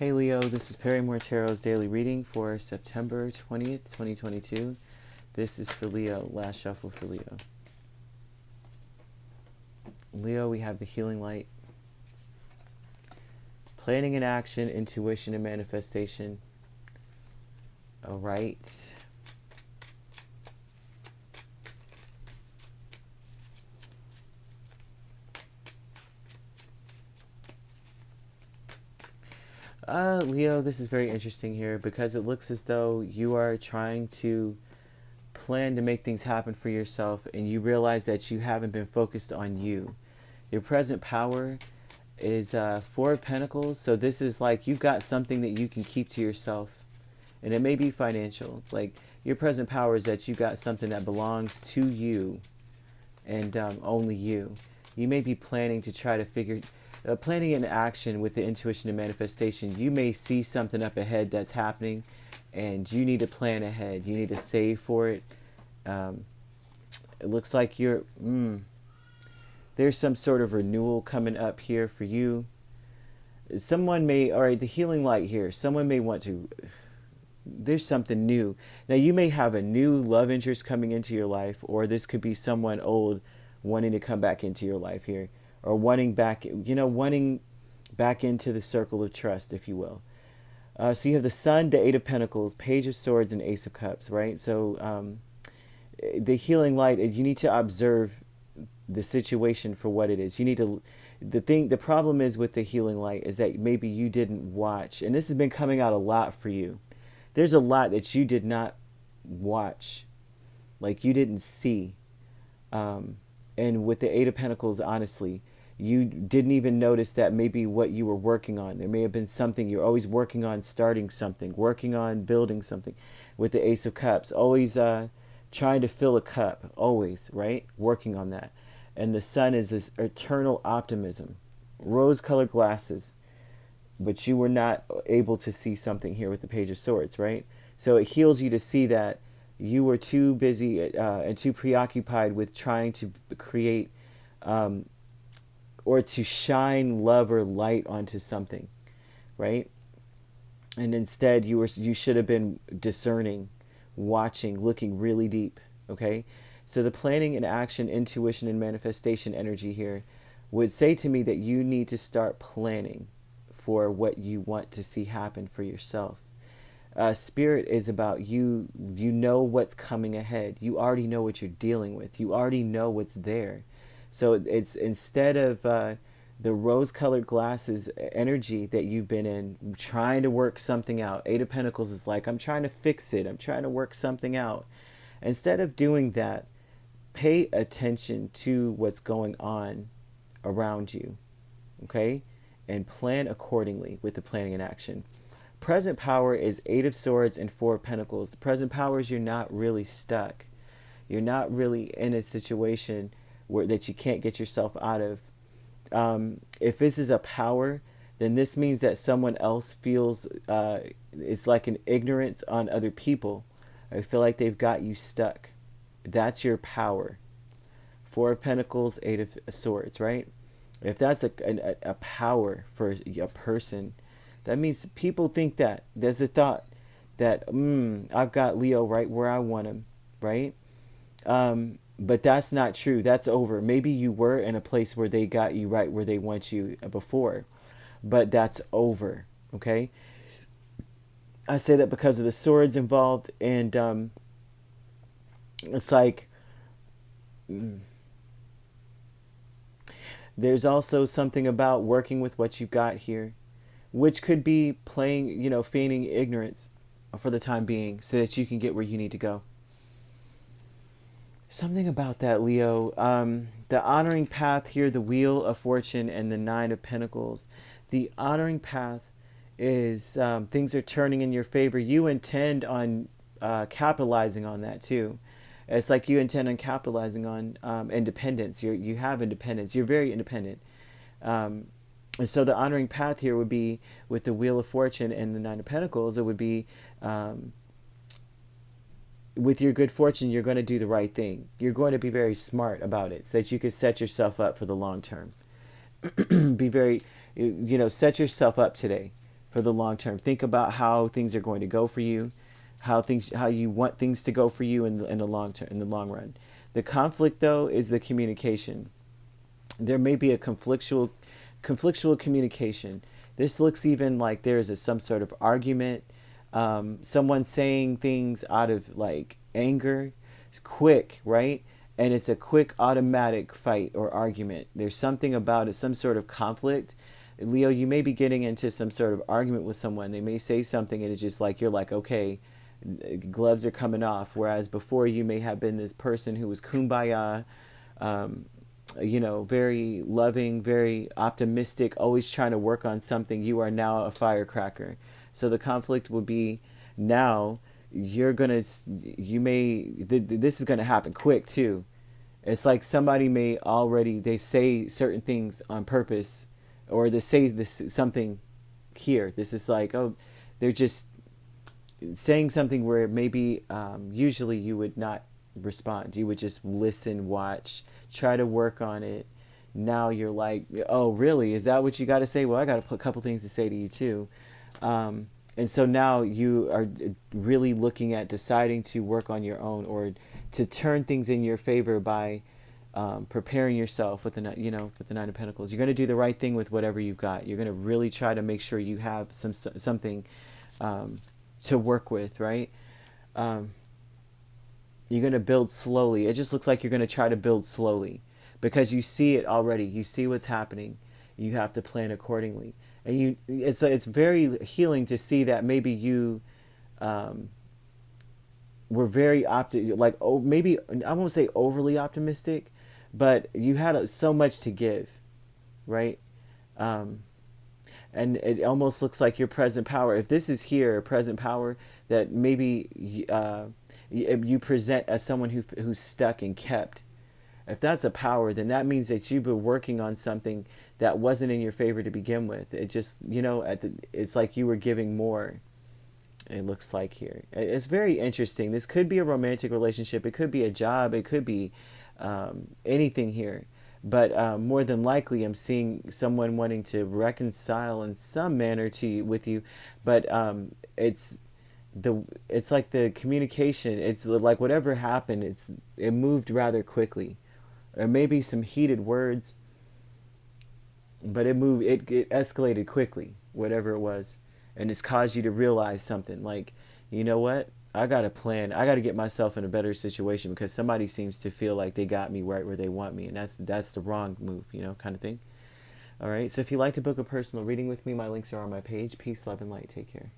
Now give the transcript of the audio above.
Hey Leo, this is Perrymore Tarot's daily reading for September 20th, 2022. This is for Leo, last shuffle for Leo. Leo, we have the healing light, planning and action, intuition and manifestation. All right. Leo, this is very interesting here because it looks as though you are trying to plan to make things happen for yourself and you realize that you haven't been focused on you. Your present power is Four of Pentacles. So this is like you've got something that you can keep to yourself. And it may be financial. Like your present power is that you got something that belongs to you and only you. You may be planning to try to figure... planning in action with the intuition and manifestation, you may see something up ahead that's happening and you need to plan ahead. You need to save for it. It looks like there's some sort of renewal coming up here for you. Someone may, all right, the healing light here, someone may want to, there's something new. Now you may have a new love interest coming into your life, or this could be someone old wanting to come back into your life here. Or wanting back into the circle of trust, if you will. So you have the Sun, the Eight of Pentacles, Page of Swords, and Ace of Cups, right? So the healing light, you need to observe the situation for what it is. You need to, the problem is with the healing light is that maybe you didn't watch, and this has been coming out a lot for you. There's a lot that you did not watch, like you didn't see. And with the Eight of Pentacles, honestly, you didn't even notice that maybe what you were working on. There may have been something you're always working on, starting something, working on building something. With the Ace of Cups, always trying to fill a cup, always, right? Working on that. And the Sun is this eternal optimism, rose-colored glasses, but you were not able to see something here with the Page of Swords, right? So it heals you to see that you were too busy and too preoccupied with trying to create or to shine love or light onto something, right? And instead you should have been discerning, watching, looking really deep, okay? So the planning and action, intuition and manifestation energy here would say to me that you need to start planning for what you want to see happen for yourself. Spirit is about you know what's coming ahead. You already know what you're dealing with. You already know what's there. So it's instead of the rose-colored glasses energy that you've been in, trying to work something out. Eight of Pentacles is like, I'm trying to fix it. I'm trying to work something out. Instead of doing that, pay attention to what's going on around you, okay? And plan accordingly with the planning and action. Present power is Eight of Swords and Four of Pentacles. The present power is you're not really stuck. You're not really in a situation that you can't get yourself out of. If this is a power, then this means that someone else feels it's like an ignorance on other people. I feel like they've got you stuck. That's your power. Four of Pentacles, Eight of Swords, right? If that's a power for a person, that means people think that. There's a thought that, I've got Leo right where I want him, right? But that's not true. That's over. Maybe you were in a place where they got you right where they want you before, but that's over, okay? I say that because of the swords involved, and it's like there's also something about working with what you've got here, which could be playing, feigning ignorance for the time being so that you can get where you need to go. Something about that, Leo. The honoring path here, the Wheel of Fortune and the Nine of Pentacles. The honoring path is things are turning in your favor. You intend on capitalizing on that too. It's like you intend on capitalizing on independence. You have independence. You're very independent. And so the honoring path here would be with the Wheel of Fortune and the Nine of Pentacles. It would be with your good fortune, you're going to do the right thing. You're going to be very smart about it so that you can set yourself up for the long term. Be very, set yourself up today for the long term. Think about how things are going to go for you, how you want things to go for you in the long term, in the long run. The conflict, though, is the communication. There may be a conflictual communication. This looks even like there is some sort of argument. Someone saying things out of like anger, quick, right? And it's a quick automatic fight or argument. There's something about it, some sort of conflict. Leo, you may be getting into some sort of argument with someone. They may say something and it's just like, you're like, okay, gloves are coming off. Whereas before you may have been this person who was kumbaya, um, very loving, very optimistic, always trying to work on something. You are now a firecracker. So the conflict will be now this is gonna happen quick too. It's like somebody may already, they say certain things on purpose, or they say this something here. This is like, oh, they're just saying something where maybe usually you would not respond. You would just listen, watch, try to work on it. Now you're like, oh, really? Is that what you got to say? Well, I got a couple things to say to you too. And so now you are really looking at deciding to work on your own, or to turn things in your favor by preparing yourself with with the Nine of Pentacles. You're going to do the right thing with whatever you've got. You're going to really try to make sure you have something to work with, right? You're going to build slowly. It just looks like you're going to try to build slowly because you see it already. You see what's happening. You have to plan accordingly. And it's very healing to see that maybe you were very maybe I won't say overly optimistic, but you had so much to give, right? And it almost looks like your present power. If this is here, present power, that maybe you present as someone who's stuck and kept. If that's a power, then that means that you've been working on something that wasn't in your favor to begin with. It just, it's like you were giving more. It looks like here. It's very interesting. This could be a romantic relationship. It could be a job. It could be anything here. But more than likely, I'm seeing someone wanting to reconcile in some manner with you. But it's like the communication. It's like whatever happened, it moved rather quickly. Or maybe some heated words, but it escalated quickly, whatever it was, and it's caused you to realize something like, you know what, I got to plan, I got to get myself in a better situation because somebody seems to feel like they got me right where they want me, and that's the wrong move, kind of thing. All right, so if you'd like to book a personal reading with me, my links are on my page. Peace, love, and light. Take care.